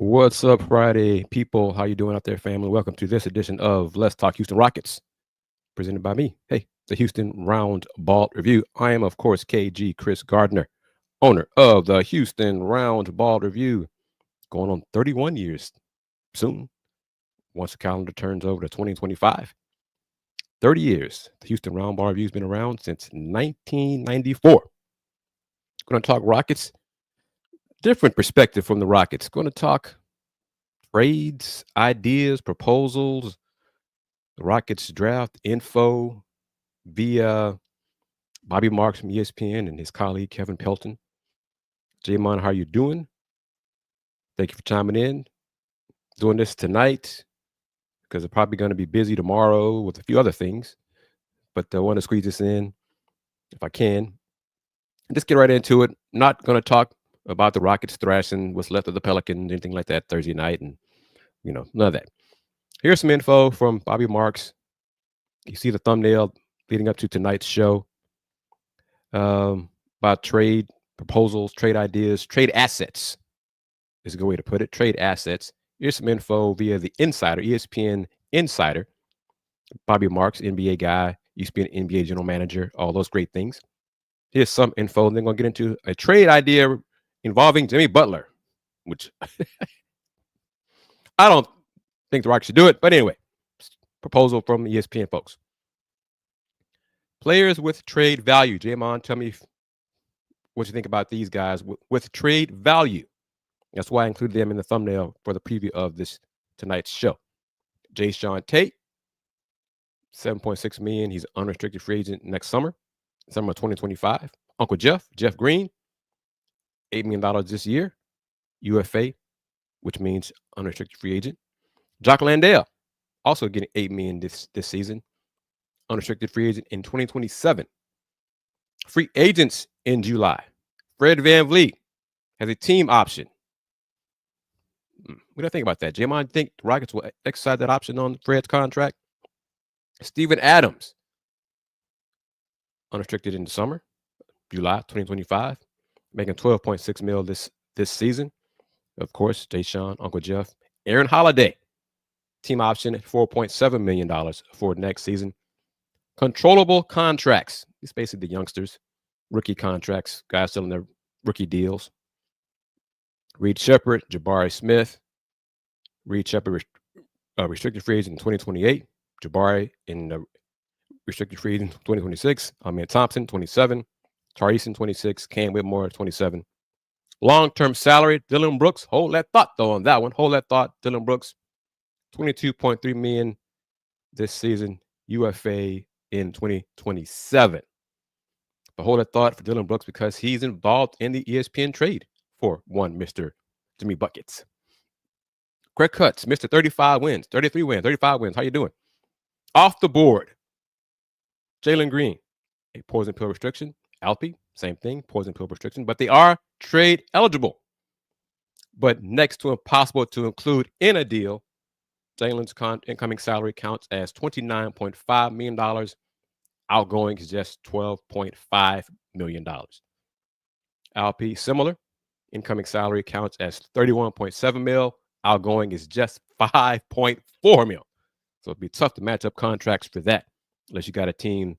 What's up, Friday people? How you doing out there, family? Welcome to this edition of Let's Talk Houston Rockets, presented by me. Hey, the Houston Roundball Review. I am, of course, KG Kris Gardner, owner of the Houston Roundball Review, going on 31 years soon. Once the calendar turns over to 2025, 30 years. The Houston Roundball Review has been around since 1994. Going to talk Rockets, different perspective from the Rockets. Going to talk trades, ideas, proposals, the Rockets draft info via Bobby Marks from ESPN and his colleague Kevin Pelton. Jae'Sean, how you doing? Thank you for chiming in. Doing this tonight because I'm probably going to be busy tomorrow with a few other things, but I want to squeeze this in if I can. Just get right into it. Not going to talk about the Rockets thrashing what's left of the Pelicans, anything like that Thursday night, and none of that. Here's some info from Bobby Marks. You see the thumbnail leading up to tonight's show about trade proposals, trade ideas, trade assets is a good way to put it. Trade assets. Here's some info via the Insider, ESPN Insider. Bobby Marks, NBA guy, used to be an NBA general manager, all those great things. Here's some info. And then going to get into a trade idea involving Jimmy Butler, which I don't think the Rockets should do it. But anyway, proposal from ESPN folks. Players with trade value. Jae'Sean, tell me what you think about these guys with trade value. That's why I included them in the thumbnail for the preview of this tonight's show. Jae'Sean Tate, $7.6 million. He's an unrestricted free agent next summer 2025. Uncle Jeff Green, $8 million this year. UFA, which means unrestricted free agent. Jock Landale, also getting $8 million this season. Unrestricted free agent in 2027. Free agents in July. Fred VanVleet has a team option. What do I think about that? Jae'Sean, think the Rockets will exercise that option on Fred's contract? Steven Adams, unrestricted in the summer, July 2025, making $12.6 million this season. Of course, Jae'Sean, Uncle Jeff. Aaron Holiday, team option at $4.7 million for next season. Controllable contracts. It's basically the youngsters, rookie contracts, guys still in their rookie deals. Reed Sheppard, Jabari Smith. Reed Sheppard, restricted free agent in 2028. Jabari in the restricted free agent 2026. Amen Thompson, 27. Tarisin, 26. Cam Whitmore, 27. Long-term salary, Dillon Brooks. Hold that thought, though, on that one. Hold that thought. Dillon Brooks, $22.3 million this season. UFA in 2027. But hold that thought for Dillon Brooks because he's involved in the ESPN trade for one Mr. Jimmy Buckets. Greg Cutts, Mr. 35 wins, 33 wins, 35 wins. How you doing? Off the board. Jalen Green, a poison pill restriction. Alpi, same thing, poison pill restriction. But they are trade eligible. But next to impossible to include in a deal, Jalen's incoming salary counts as $29.5 million. Outgoing is just $12.5 million. Alpi, similar. Incoming salary counts as $31.7 million. Outgoing is just $5.4 million. So it'd be tough to match up contracts for that, unless you got a team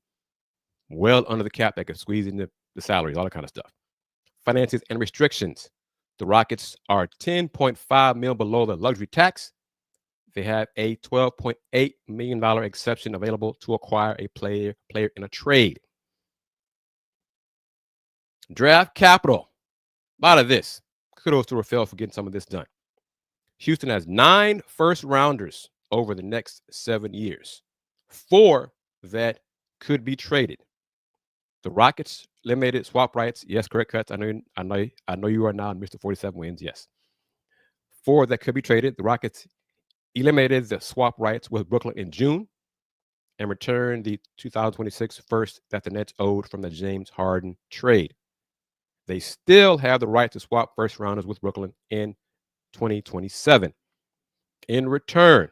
well under the cap that could squeeze in the salaries, all that kind of stuff. Finances and restrictions. The Rockets are $10.5 million below the luxury tax. They have a $12.8 million exception available to acquire a player in a trade. Draft capital. A lot of this. Kudos to Rafael for getting some of this done. Houston has 9 first-rounders over the next 7 years. 4 that could be traded. The Rockets eliminated swap rights. Yes, correct cuts. I know you are now Mr. 47 wins. Yes. 4 that could be traded. The Rockets eliminated the swap rights with Brooklyn in June and returned the 2026 first that the Nets owed from the James Harden trade. They still have the right to swap first rounders with Brooklyn in 2027. In return,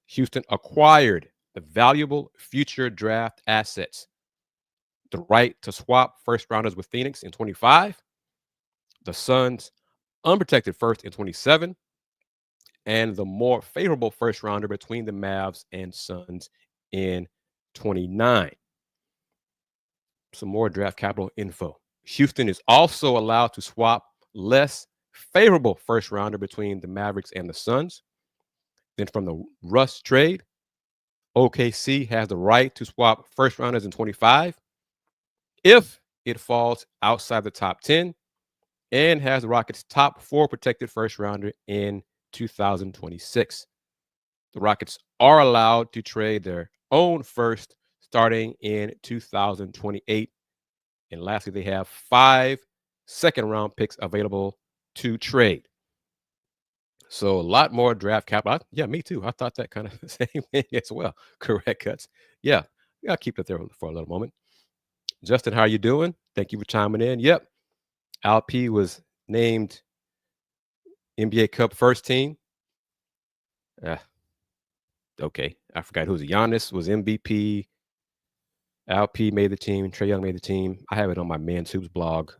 Houston acquired the valuable future draft assets. The right to swap first rounders with Phoenix in 25, the Suns unprotected first in 27, and the more favorable first rounder between the Mavs and Suns in 29. Some more draft capital info. Houston is also allowed to swap less favorable first rounder between the Mavericks and the Suns. Then from the Russ trade, OKC has the right to swap first rounders in 25 if it falls outside the top 10 and has the Rockets' top 4 protected first rounder in 2026. The Rockets are allowed to trade their own first starting in 2028. And lastly, they have 5 second-round picks available to trade. So a lot more draft capital. Yeah, me too. I thought that kind of the same thing as well. Correct cuts. Yeah, I'll keep it there for a little moment. Justin, how are you doing? Thank you for chiming in. Yep, Alp was named NBA Cup first team. Okay, I forgot who's Giannis was MVP. Alp made the team. Trae Young made the team. I have it on my Men's Hoops blog.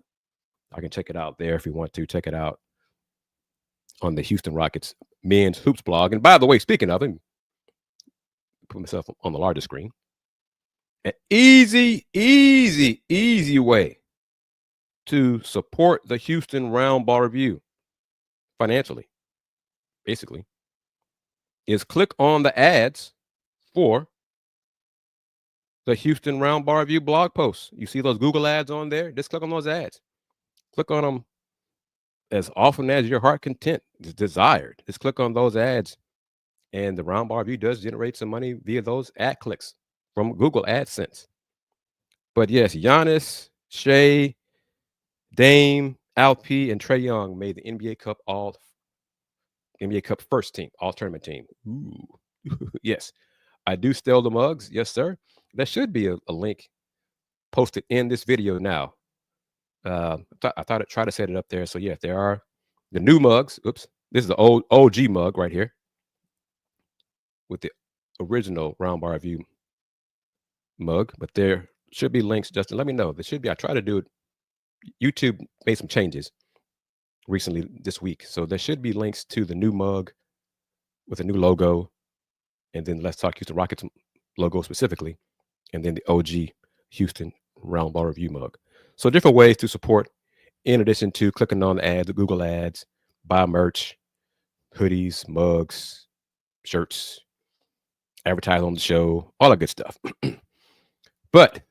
I can check it out there if you want to. Check it out on the Houston Rockets Men's Hoops blog. And by the way, speaking of him, put myself on the larger screen. An easy way to support the Houston Roundball Review financially, basically, is click on the ads for the Houston Roundball Review blog posts. You see those Google ads on there? Just click on those ads. Click on them as often as your heart content is desired. Just click on those ads, and the Roundball Review does generate some money via those ad clicks from Google AdSense. But yes, Giannis, Shea, Dame, Alp, and Trae Young made the NBA Cup first team, all tournament team. Ooh. Yes, I do steal the mugs. Yes, sir. There should be a link posted in this video now. I thought I'd try to set it up there. So yeah, there are the new mugs. Oops, this is the old OG mug right here with the original Roundball Review mug. But there should be links. Justin, let me know. There should be. I try to do it. YouTube made some changes recently this week, so there should be links to the new mug with a new logo, and then Let's Talk Houston Rockets logo specifically, and then the OG Houston Roundball Review mug. So different ways to support, in addition to clicking on the ads, the Google ads, buy merch, hoodies, mugs, shirts, advertise on the show, all that good stuff. But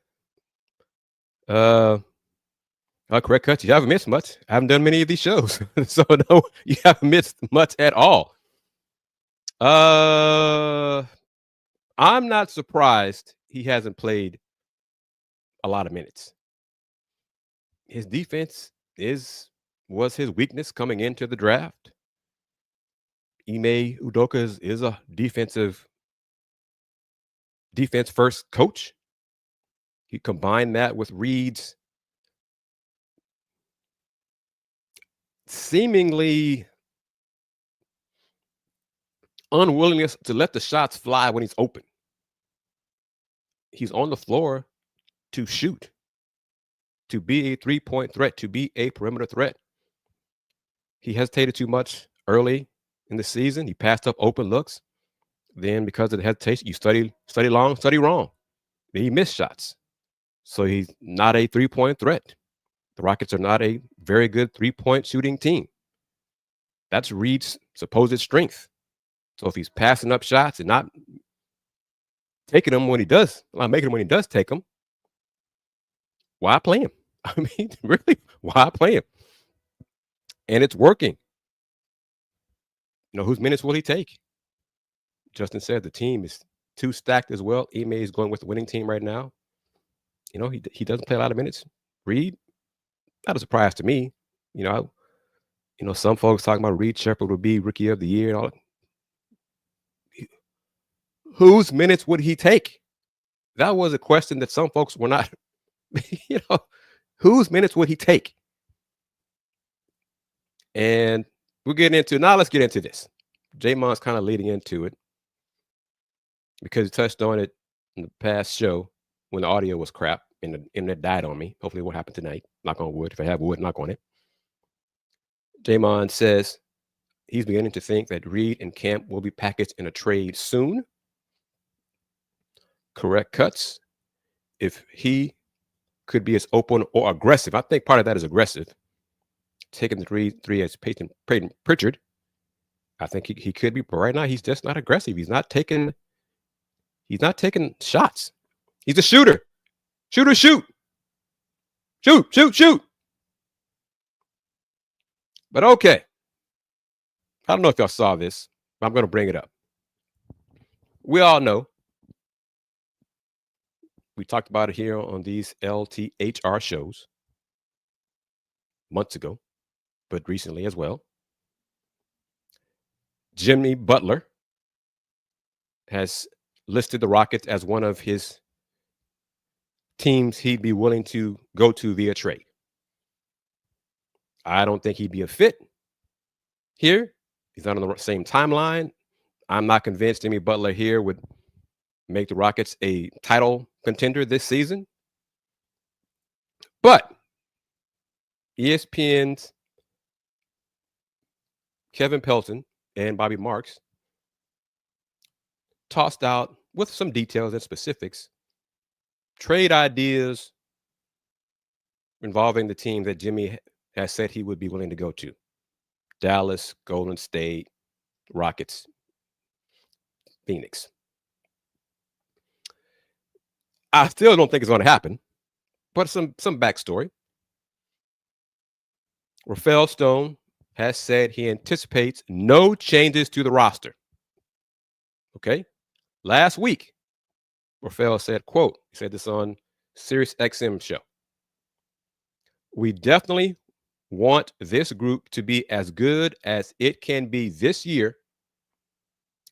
correct cut. You haven't missed much. I haven't done many of these shows, so no, you haven't missed much at all. I'm not surprised he hasn't played a lot of minutes. His defense was his weakness coming into the draft. Ime Udoka is a defense first coach. He combined that with Reed's seemingly unwillingness to let the shots fly when he's open. He's on the floor to shoot, to be a three-point threat, to be a perimeter threat. He hesitated too much early in the season. He passed up open looks. Then because of the hesitation, you study long, study wrong. Then he missed shots. So he's not a three-point threat. The Rockets are not a very good three-point shooting team. That's Reed's supposed strength. So if he's passing up shots and not taking them when he does, not making them when he does take them, why play him? I mean, really, why play him? And it's working. Whose minutes will he take? Justin said the team is too stacked as well. Ime is going with the winning team right now. He doesn't play a lot of minutes. Reed, not a surprise to me. Some folks talking about Reed Shepherd would be rookie of the year and all that. Whose minutes would he take? That was a question that some folks were not, whose minutes would he take? And let's get into this. Jamon's kind of leading into it because he touched on it in the past show when the audio was crap and the internet died on me. Hopefully it won't happen tonight. Knock on wood. If I have wood, knock on it. Jamon says he's beginning to think that Reed and Camp will be packaged in a trade soon. Correct cuts. If he could be as open or aggressive, I think part of that is aggressive. Taking the three as Peyton Pritchard, I think he could be, but right now he's just not aggressive. He's not taking shots. He's a shooter. Shoot. Shoot. But okay. I don't know if y'all saw this, but I'm going to bring it up. We all know, we talked about it here on these LTHR shows months ago, but recently as well. Jimmy Butler has listed the Rockets as one of his teams he'd be willing to go to via trade. I don't think he'd be a fit here. He's not on the same timeline. I'm not convinced Jimmy Butler here would make the Rockets a title contender this season. But ESPN's Kevin Pelton and Bobby Marks tossed out, with some details and specifics, trade ideas involving the team that Jimmy has said he would be willing to go to. Dallas, Golden State, Rockets, Phoenix. I still don't think it's going to happen, but some backstory. Rafael Stone has said he anticipates no changes to the roster. Okay. Last week, Rafael said, quote, he said this on Sirius XM show. We definitely want this group to be as good as it can be this year,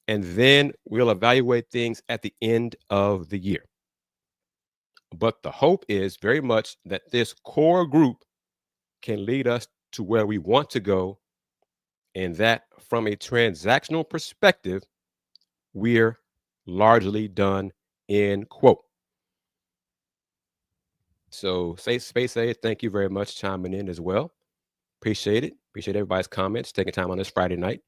and then we'll evaluate things at the end of the year. But the hope is very much that this core group can lead us to where we want to go, and that from a transactional perspective, we're largely done, end quote. So Space Aid, thank you very much chiming in as well. Appreciate it. Appreciate everybody's comments, taking time on this Friday night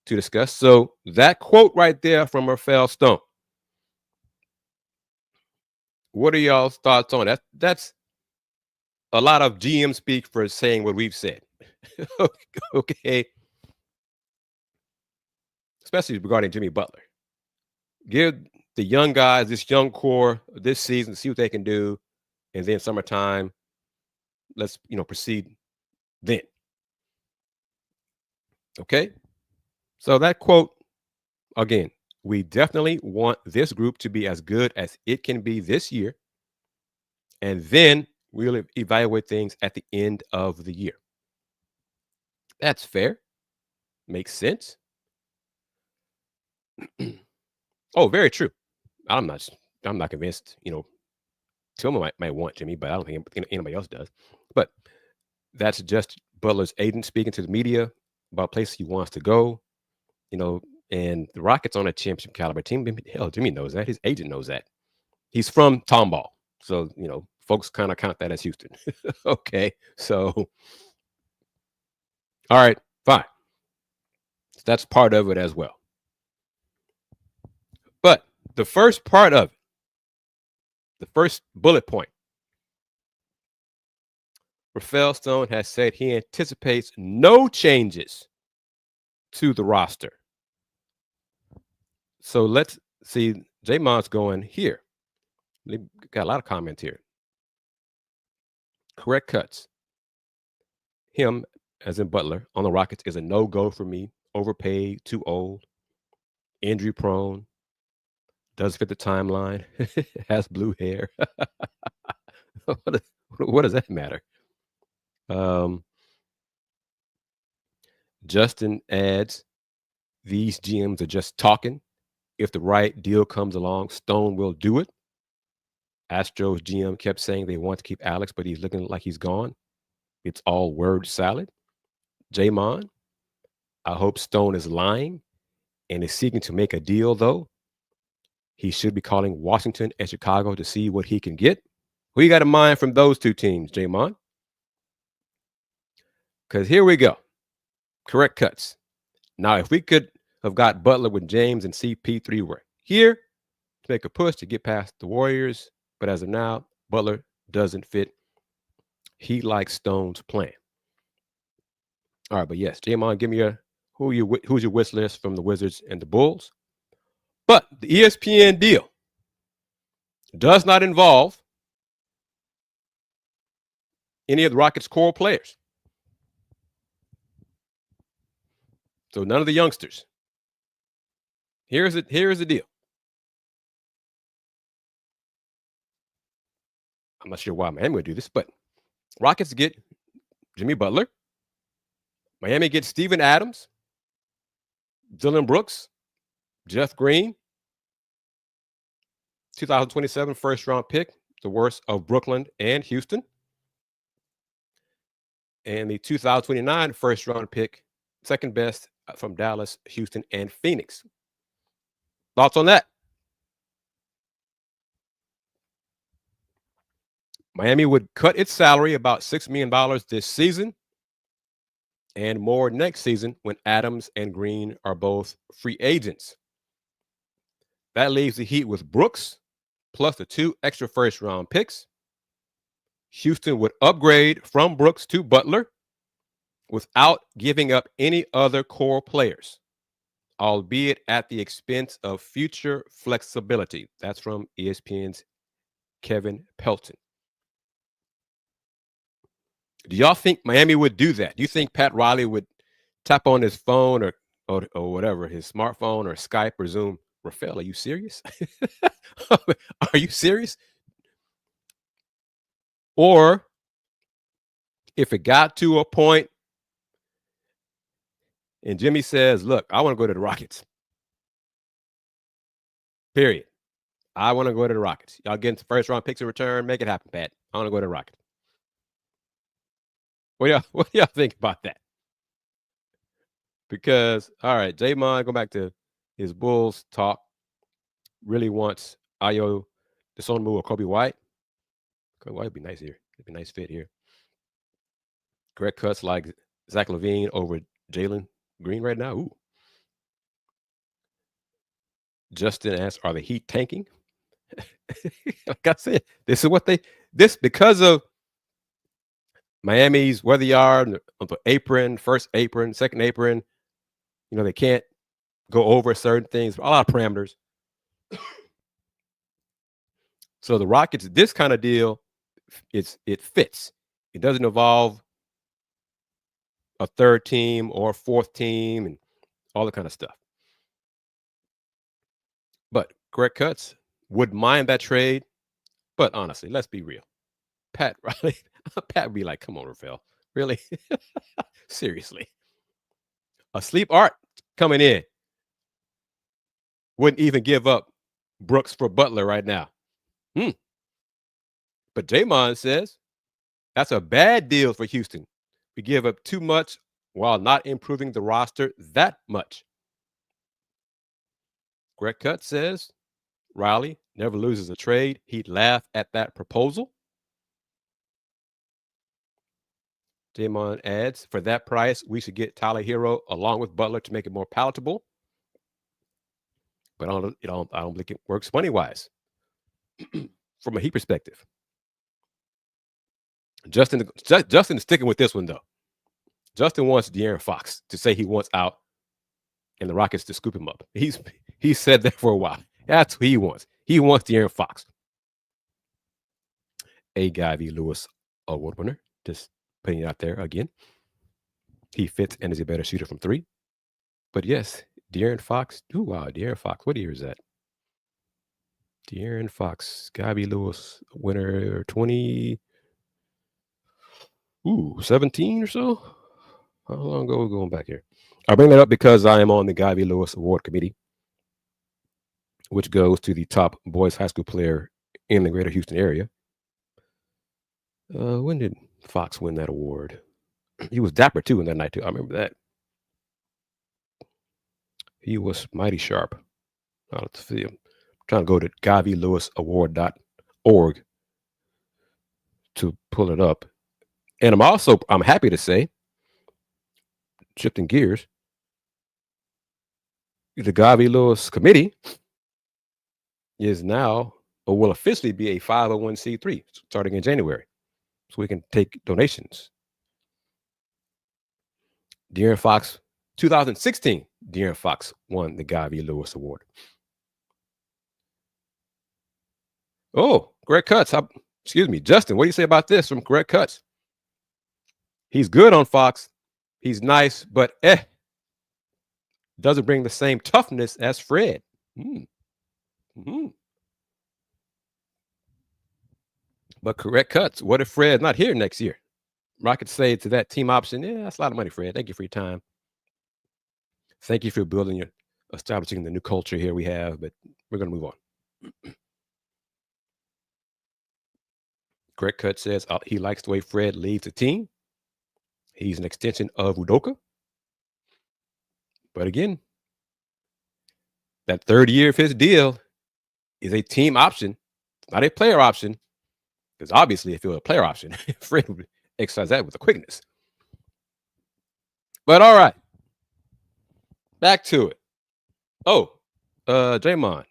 to discuss. So that quote right there from Rafael Stone. What are y'all's thoughts on that? That's a lot of GM speak for saying what we've said. Okay. Especially regarding Jimmy Butler. Give the young guys, this young core this season, see what they can do. And then summertime, let's, proceed then. Okay. So that quote, again, we definitely want this group to be as good as it can be this year. And then we'll evaluate things at the end of the year. That's fair. Makes sense. Oh, very true. I'm not convinced, Tillman might want Jimmy, but I don't think anybody else does. But that's just Butler's agent speaking to the media about places he wants to go, and the Rockets on a championship caliber team. Hell, Jimmy knows that. His agent knows that. He's from Tomball. So, folks kind of count that as Houston. Okay. So, all right, fine. So that's part of it as well. But the first part of it, the first bullet point, Rafael Stone has said he anticipates no changes to the roster. So let's see. J-Mon's going here. They got a lot of comments here. Correct cuts. Him, as in Butler, on the Rockets is a no-go for me. Overpaid, too old, injury prone, does fit the timeline, has blue hair. What does that matter? Justin adds, these GMs are just talking. If the right deal comes along, Stone will do it. Astros GM kept saying they want to keep Alex, but he's looking like he's gone. It's all word salad. J-Mon, I hope Stone is lying and is seeking to make a deal, though. He should be calling Washington and Chicago to see what he can get. Who you got in mind from those two teams, J-Mon? Because here we go. Correct cuts. Now, if we could have got Butler when James and CP3 were here to make a push to get past the Warriors, but as of now, Butler doesn't fit. He likes Stone's plan. All right, but yes, J-Mon, give me who's your wish list from the Wizards and the Bulls. But the ESPN deal does not involve any of the Rockets' core players. So none of the youngsters. Here's the deal. I'm not sure why Miami would do this, but Rockets get Jimmy Butler. Miami gets Steven Adams, Dillon Brooks, Jeff Green, 2027 first-round pick, the worst of Brooklyn and Houston. And the 2029 first-round pick, second best from Dallas, Houston, and Phoenix. Thoughts on that? Miami would cut its salary about $6 million this season and more next season when Adams and Green are both free agents. That leaves the Heat with Brooks plus the 2 extra first-round picks. Houston would upgrade from Brooks to Butler without giving up any other core players, albeit at the expense of future flexibility. That's from ESPN's Kevin Pelton. Do y'all think Miami would do that? Do you think Pat Riley would tap on his phone or whatever, his smartphone or Skype or Zoom? Rafael, are you serious? Are you serious? Or if it got to a point and Jimmy says, look, I want to go to the Rockets. Period. I want to go to the Rockets. Y'all getting some first-round picks in return? Make it happen, Pat. I want to go to the Rockets. What do y'all think about that? Because, all right, J-Mon, go back to his Bulls talk, really wants Ayo Dosunmu or Kobe White. Kobe White would be nice here. It'd be a nice fit here. Greg Cuts like Zach LaVine over Jalen Green right now. Ooh. Justin asks, are the Heat tanking? Like I said, because of Miami's, where they are on the apron, first apron, second apron, they can't go over certain things, a lot of parameters. So the Rockets, this kind of deal, it fits. It doesn't involve a third team or a fourth team and all that kind of stuff. But Greg Cuts would mind that trade. But honestly, let's be real. Pat Riley, Pat would be like, come on, Rafael. Really? Seriously. A sleep art coming in. Wouldn't even give up Brooks for Butler right now. But J-Mon says that's a bad deal for Houston. We give up too much while not improving the roster that much. Greg Cutt says Riley never loses a trade. He'd laugh at that proposal. J-Mon adds, for that price, we should get Tyler Hero along with Butler to make it more palatable. But I don't think it works money-wise from a Heat perspective. Justin is sticking with this one, though. Justin wants De'Aaron Fox to say he wants out and the Rockets to scoop him up. He's said that for a while. That's what he wants. He wants De'Aaron Fox. A Guy V. Lewis award winner. Just putting it out there again. He fits and is a better shooter from 3. But yes, De'Aaron Fox. Ooh, wow, De'Aaron Fox. What year is that? De'Aaron Fox. Guy V. Lewis winner 17 or so? How long ago are we going back here? I bring that up because I am on the Guy V. Lewis Award Committee, which goes to the top boys high school player in the greater Houston area. When did Fox win that award? He was dapper, too, in that night, too. I remember that. He was mighty sharp. Let's see. I'm trying to go to GuyVLewisAward.org to pull it up. And I'm happy to say, shifting gears, The Garvey Lewis Committee is now, or will officially be, a 501c3 starting in January, so we can take donations. De'Aaron Fox, 2016, De'Aaron Fox won the Garvey Lewis Award. Oh, Greg Cutts. Excuse me, Justin, what do you say about this from Greg Cutts? He's good on Fox. He's nice, but doesn't bring the same toughness as Fred. Mm-hmm. But Greg Cutts, what if Fred's not here next year? Rockets say to that team option, yeah, that's a lot of money, Fred. Thank you for your time. Thank you for establishing the new culture here we have, but we're going to move on. Greg Cutts says he likes the way Fred leads the team. He's an extension of Udoka. But again, that third year of his deal is a team option, not a player option. Because obviously, if it was a player option, Fred would exercise that with a quickness. But all right, back to it. Oh, Draymond.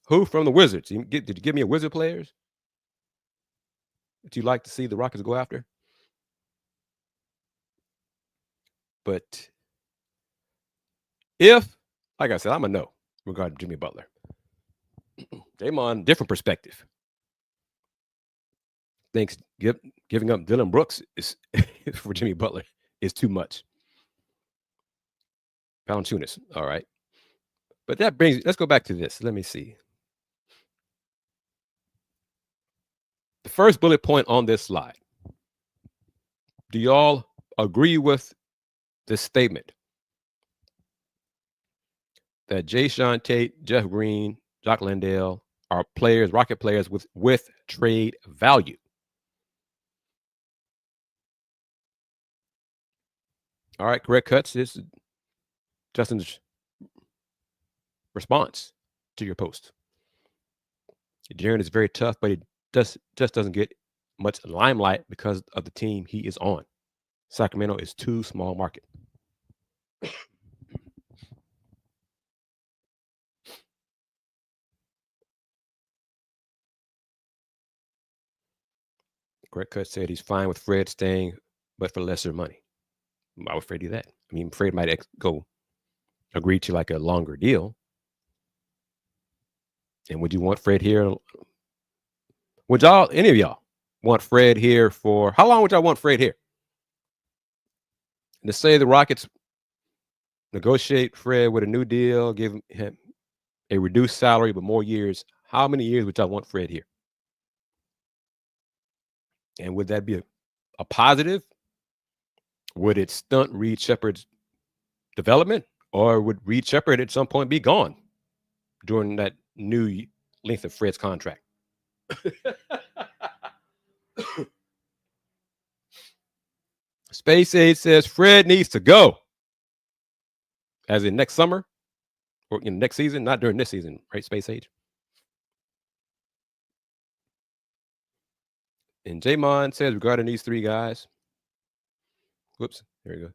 Who from the Wizards? Did you give me a Wizard players that you'd like to see the Rockets go after? But if, like I said, I'm a no regarding Jimmy Butler. Draymond, different perspective. Thinks giving up Dylan Brooks is for Jimmy Butler is too much. Valanciunas, all right. But let's go back to this. Let me see. The first bullet point on this slide. Do y'all agree with this statement that Jae'Sean Tate, Jeff Green, Jock Landale are players, Rocket players with trade value? All right, Greg Cutts, this is Justin's response to your post. Jaren is very tough, but he just doesn't get much limelight because of the team he is on. Sacramento is too small market. Greg Cutts said he's fine with Fred staying, but for lesser money. I would Fred do that? I mean, Fred might go agree to like a longer deal. And would you want Fred here? Would any of y'all want Fred here for how long would y'all want Fred here? And to say the Rockets negotiate Fred with a new deal, give him a reduced salary but more years. How many years would y'all want Fred here? And would that be a positive? Would it stunt Reed Shepherd's development, or would Reed Shepherd at some point be gone during that new length of Fred's contract? Space Age says Fred needs to go. As in next summer or in next season, not during this season, right? Space Age. And Jamon says regarding these three guys. Whoops, there we go.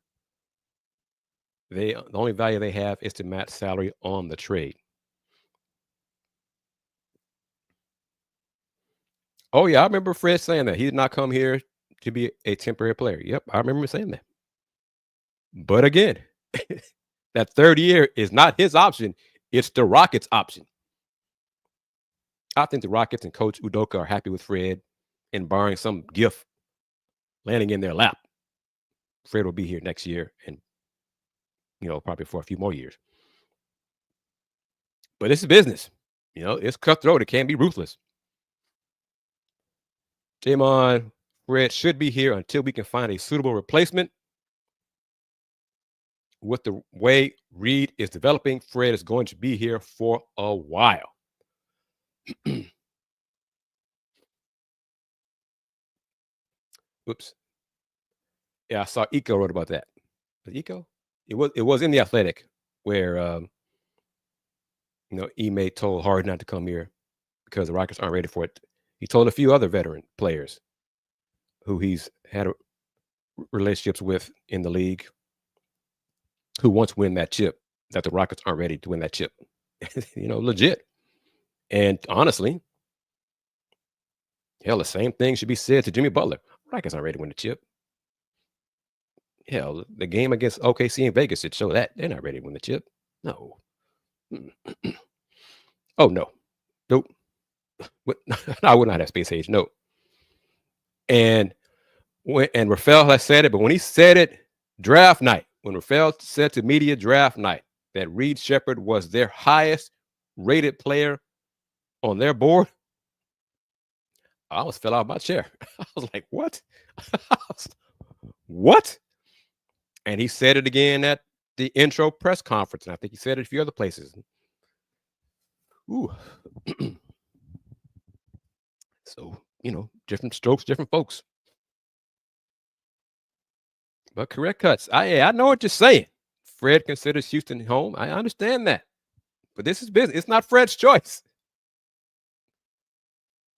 The only value they have is to match salary on the trade. Oh, yeah, I remember Fred saying that. He did not come here to be a temporary player. Yep, I remember saying that. But again, that third year is not his option. It's the Rockets' option. I think the Rockets and Coach Udoka are happy with Fred, and barring some gift landing in their lap, Fred will be here next year and, probably for a few more years. But it's business. It's cutthroat. It can't be ruthless. Jamon, Fred should be here until we can find a suitable replacement. With the way Reed is developing, Fred is going to be here for a while. Oops. Yeah, I saw Eco wrote about that. Was Eco? It was in The Athletic where Ime told Harden not to come here because the Rockets aren't ready for it. He told a few other veteran players who he's had relationships with in the league who wants to win that chip, that the Rockets aren't ready to win that chip. Legit. And honestly, hell, the same thing should be said to Jimmy Butler. Rockets aren't ready to win the chip. Hell, the game against OKC in Vegas should show that they're not ready to win the chip. No. Oh, no. Nope. I would not have space age. No. And Rafael has said it, but when he said it draft night, when Rafael said to media draft night that Reed Sheppard was their highest rated player on their board, I almost fell out of my chair. I was like, what? What? And he said it again at the intro press conference. And I think he said it a few other places. Ooh. So, different strokes, different folks. But correct cuts. I know what you're saying. Fred considers Houston home. I understand that. But this is business. It's not Fred's choice.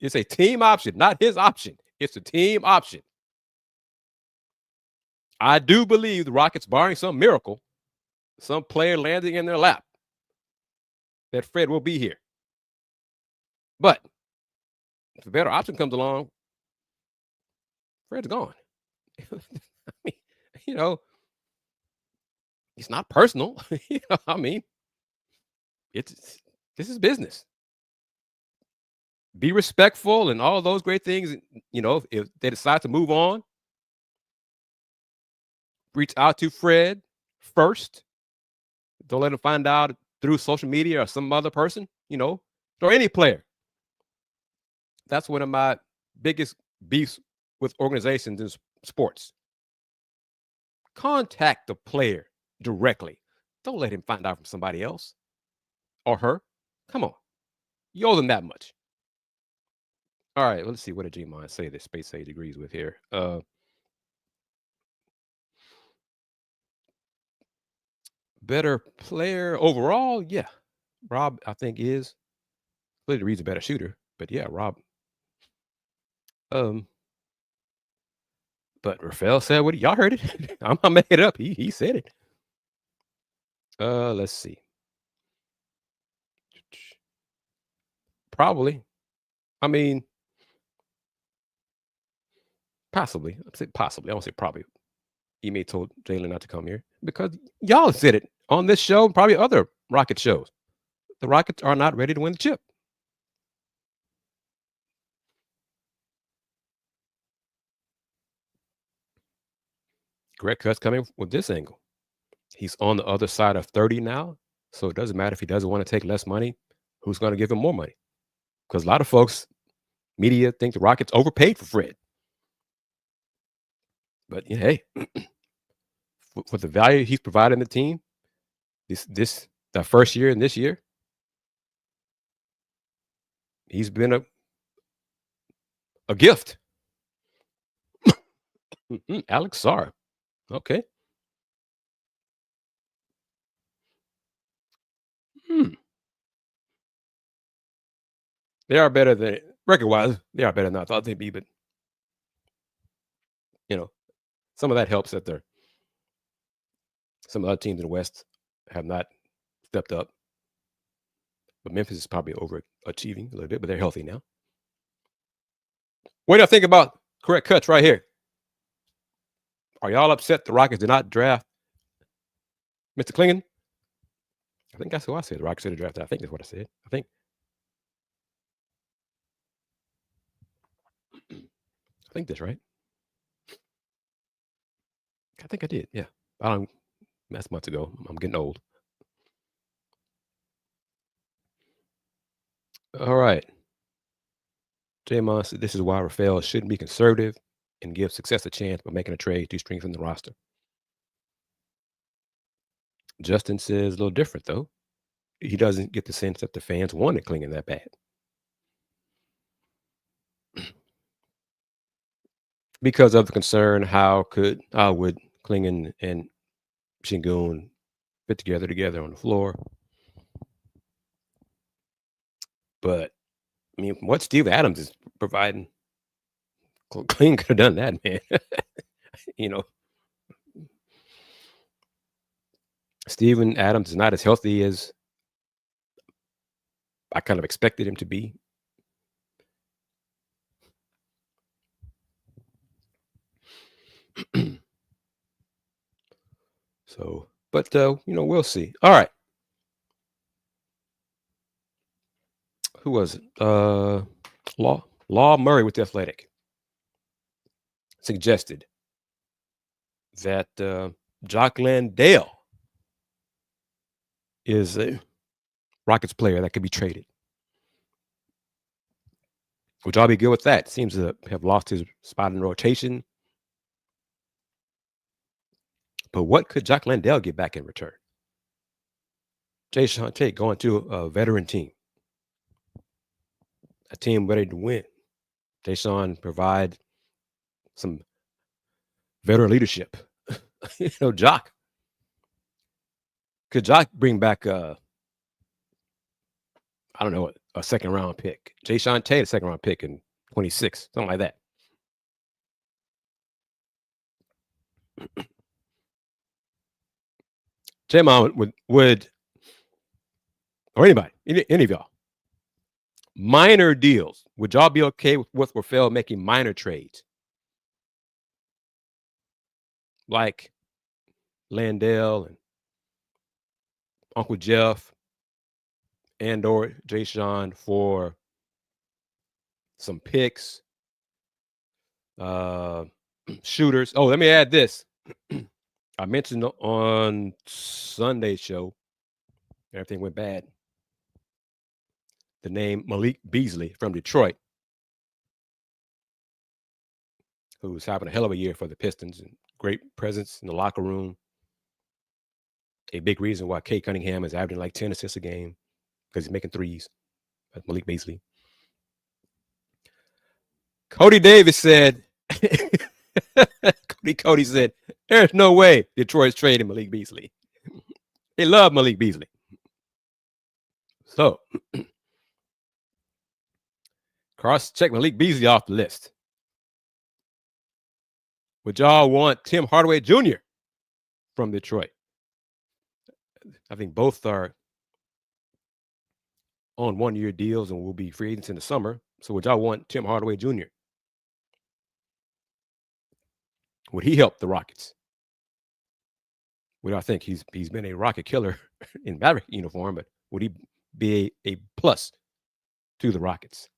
It's a team option, not his option. It's a team option. I do believe the Rockets, barring some miracle, some player landing in their lap, that Fred will be here. But if a better option comes along, Fred's gone. I mean, it's not personal. This is business. Be respectful and all those great things. If they decide to move on, reach out to Fred first. Don't let him find out through social media or some other person, or any player. That's one of my biggest beefs with organizations in sports. Contact the player directly. Don't let him find out from somebody else or her. Come on. You owe them that much. All right, let's see. What did G-Mon say that Space Sage agrees with here? Better player overall? Yeah. Rob, I think, is. Clearly Reed's a better shooter. But yeah, Rob. But Rafael said what y'all heard it. I'm gonna make it up. He said it. Let's see. Probably. I mean, possibly. I say possibly. I won't say probably. Ime told Jalen not to come here because y'all said it on this show and probably other Rocket shows. The Rockets are not ready to win the chip. Greg Cut's coming with this angle. He's on the other side of 30 now, so it doesn't matter if he doesn't want to take less money. Who's going to give him more money? Because a lot of folks, media, think the Rockets overpaid for Fred. But hey, for the value he's providing the team, the first year and this year, he's been a gift. Alex Sarr. Okay. They are better than record-wise. They are better than I thought they'd be, but some of that helps that some other teams in the West have not stepped up. But Memphis is probably overachieving a little bit, but they're healthy now. What do I think about correct cuts right here? Are y'all upset the Rockets did not draft Mr. Klingon? I think that's who I said. The Rockets should have drafted. I think that's what I said. I think that's right. I think I did. Yeah. That's months ago. I'm getting old. All right. J-Mon said this is why Rafael shouldn't be conservative and give success a chance by making a trade to strengthen the roster. Justin says a little different, though. He doesn't get the sense that the fans wanted Klingon that bad. Because of the concern, how would Klingon and Şengün fit together on the floor? But I mean, what Steve Adams is providing, Klingon could have done that, man. Steven Adams is not as healthy as I kind of expected him to be. So, but we'll see. All right. Who was it? Law Murray with the Athletic suggested that Jock Landale is a Rockets player that could be traded. Would y'all be good with that? Seems to have lost his spot in rotation. But what could Jock Landale get back in return? Jae'Sean Tate going to a veteran team, a team ready to win. Jae'Sean provide some veteran leadership. Jock. Could Jock bring back a second round pick? Jae'Sean Tate, a second round pick in 26, something like that. J-Mon would or anybody, any of y'all, minor deals. Would y'all be okay with Rafael making minor trades? Like Landale and Uncle Jeff and or Jae'Sean for some picks, shooters. Oh, let me add this. I mentioned on Sunday's show, everything went bad, the name Malik Beasley from Detroit, who's having a hell of a year for the Pistons and great presence in the locker room. A big reason why Kate Cunningham is averaging like 10 assists a game because he's making threes. That's Malik Beasley. Cody Davis said, Cody said, there's no way Detroit's trading Malik Beasley. They love Malik Beasley. So, cross-check Malik Beasley off the list. Would y'all want Tim Hardaway Jr. from Detroit? I think both are on one-year deals and will be free agents in the summer. So would y'all want Tim Hardaway Jr.? Would he help the Rockets? Well, I think he's been a Rocket killer in Maverick uniform, but would he be a plus to the Rockets?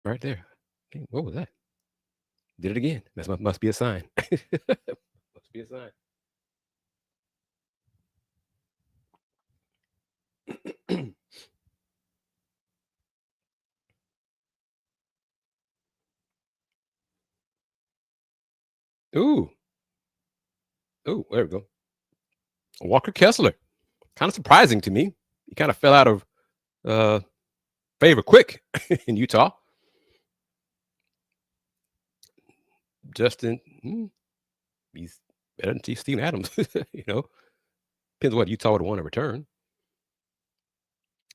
Right there. What was that? Did it again. That must be a sign. Must be a sign. Ooh, there we go. Walker Kessler. Kind of surprising to me. He kind of fell out of favor quick in Utah. Justin, he's better than Steven Adams. Depends what Utah would want to return.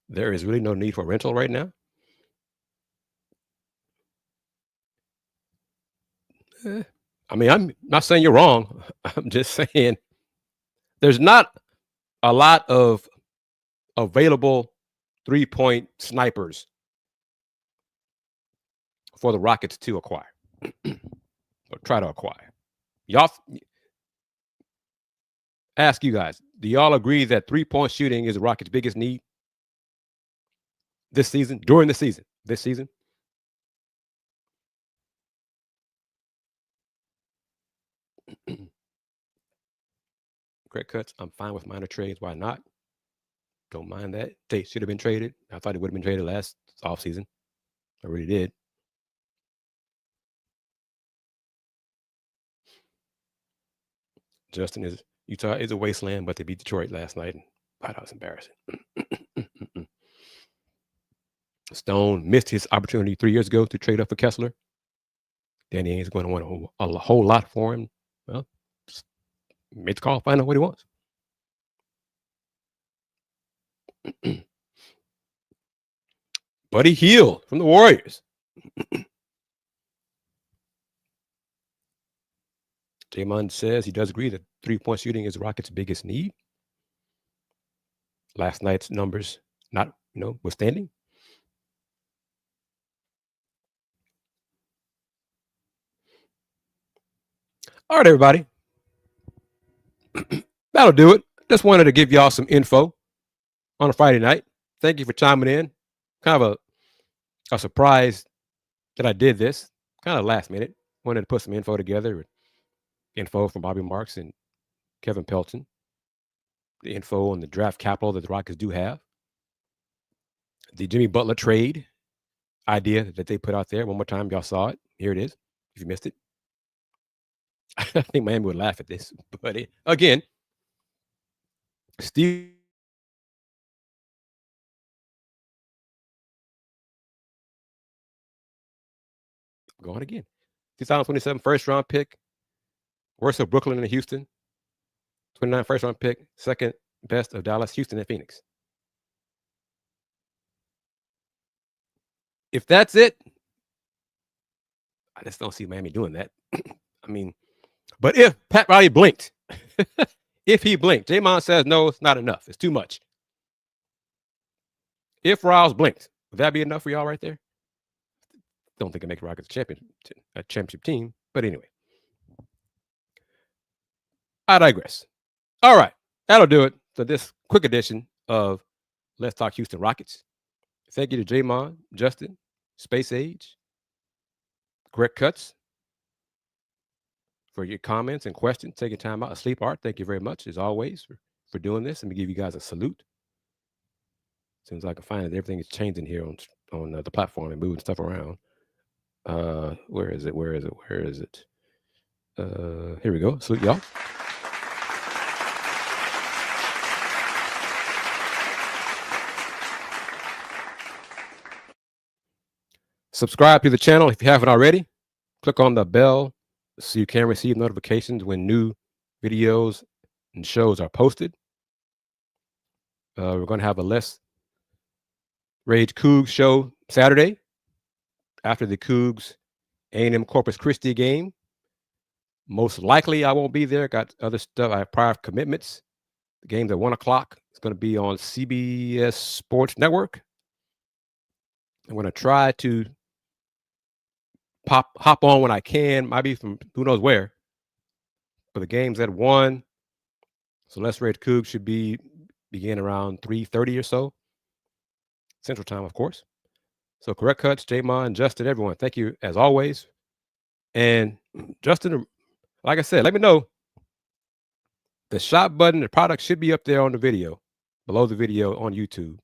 There is really no need for rental right now. I mean, I'm not saying you're wrong. I'm just saying there's not a lot of available three-point snipers for the Rockets to acquire or try to acquire. Y'all, ask you guys, do y'all agree that three-point shooting is the Rockets' biggest need this season, during the season, this season? Credit cuts, I'm fine with minor trades. Why not? Don't mind that. They should have been traded. I thought it would have been traded last offseason. I really did. Justin is Utah is a wasteland, but they beat Detroit last night. Wow, that was embarrassing. Stone missed his opportunity 3 years ago to trade up for Kessler. Danny Ainge is going to want a whole lot for him. Well, just make the call, find out what he wants. Buddy Hield from the Warriors Jae'Sean says he does agree that three-point shooting is the Rockets' biggest need. Last night's numbers not, withstanding. All right, everybody. That'll do it. Just wanted to give y'all some info on a Friday night. Thank you for chiming in. Kind of a surprise that I did this. Kind of last minute. Wanted to put some info together. Info from Bobby Marks and Kevin Pelton. The info on the draft capital that the Rockets do have. The Jimmy Butler trade idea that they put out there. One more time, y'all saw it. Here it is. If you missed it. I think Miami would laugh at this. But again, Steve. Going again. 2027 first round pick. Worst of Brooklyn and Houston. 29 first round pick. Second best of Dallas, Houston, and Phoenix. If that's it, I just don't see Miami doing that. I mean, but if Pat Riley blinked, if he blinked, Jae'Sean says, no, it's not enough. It's too much. If Riles blinked, would that be enough for y'all right there? Don't think it makes Rockets a championship team. But anyway, I digress. All right. That'll do it for this quick edition of Let's Talk Houston Rockets. Thank you to Jae'Sean, Justin, Space Age, Correct Cuts for your comments and questions. Taking time out. Sleep Art, thank you very much, as always, for doing this. Let me give you guys a salute. As soon as I can find it, everything is changing here on the platform and moving stuff around. Where is it? Here we go. Salute, y'all. Subscribe to the channel if you haven't already. Click on the bell so you can receive notifications when new videos and shows are posted. We're going to have a Less Rage Cougs show Saturday after the Cougs A&M Corpus Christi game. Most likely I won't be there. Got other stuff. I have prior commitments. The game's at 1 o'clock. It's going to be on CBS Sports Network. I'm going to try to hop on when I can. Might be from who knows where. But the game's at 1. So Less Rage Cougs should begin around 3:30 or so. Central Time, of course. So Correct Cuts, Jae'Sean, Justin, everyone, thank you as always. And Justin, like I said, let me know. The shop button, the product should be up there on the video, below the video on YouTube,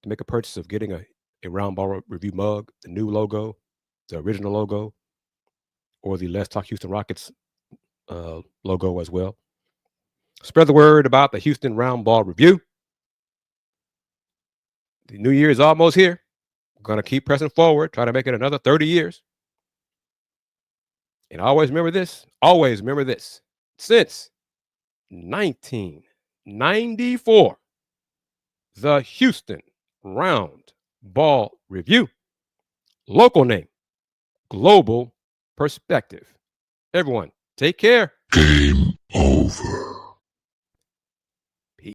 to make a purchase of getting a Roundball Review mug, the new logo, the original logo, or the Let's Talk Houston Rockets logo as well. Spread the word about the Houston Roundball Review. The new year is almost here. We're going to keep pressing forward, try to make it another 30 years. And always remember this. Since 1994, the Houston Roundball Review. Local name, global perspective. Everyone, take care. Game over.